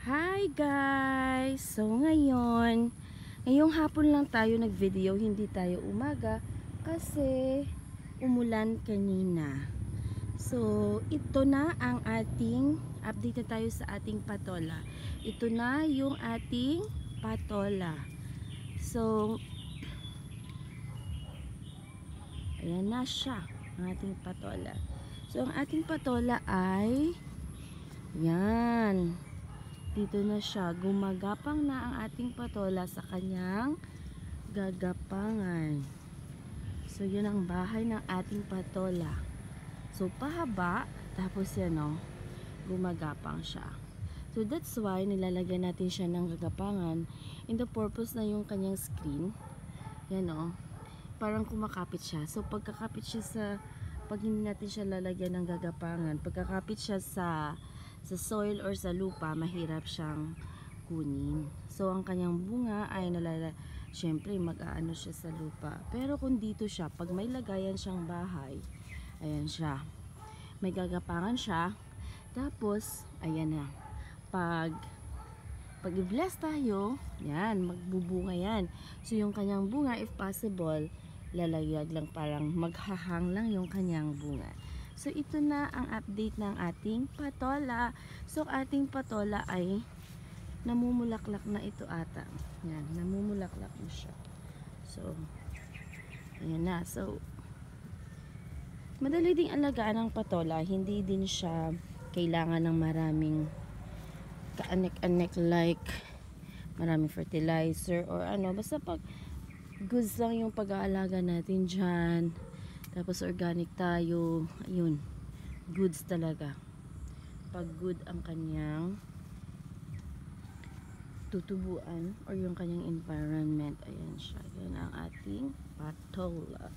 Hi guys! So ngayong hapon lang tayo nag-video, hindi tayo umaga kasi umulan kanina. So ito na ang ating update na tayo sa ating patola. Ito na yung ating patola. So ayan na siya, ang ating patola. So ang ating patola ay yan. Dito na siya, gumagapang na ang ating patola sa kanyang gagapangan. So yun ang bahay ng ating patola. So pahaba, tapos yan o, gumagapang siya. So that's why nilalagyan natin siya ng gagapangan in the purpose na yung kanyang screen, yan o, parang kumakapit siya. So pagkakapit siya pag hindi natin siya lalagyan ng gagapangan, pagkakapit siya sa soil or sa lupa, mahirap siyang kunin. So ang kanyang bunga ay syempre mag-aano siya sa lupa. Pero kung dito siya, pag may lagayan siyang bahay, ayan siya, may gagapangan siya, tapos ayan na, pag i-bless tayo, yan, magbubunga yan. So yung kanyang bunga, if possible, lalayag lang, parang maghahang lang yung kanyang bunga. So ito na ang update ng ating patola. So ating patola ay namumulaklak na ito ata. Yan, namumulaklak na siya. So ayan na. So madali ding alagaan ang patola. Hindi din siya kailangan ng maraming kaanek-anek like maraming fertilizer or ano. Basta pag goods lang yung pag-aalaga natin dyan. Tapos organic tayo, ayun, goods talaga. Pag good ang kanyang tutubuan or yung kanyang environment, ayan siya. Yan ang ating patola.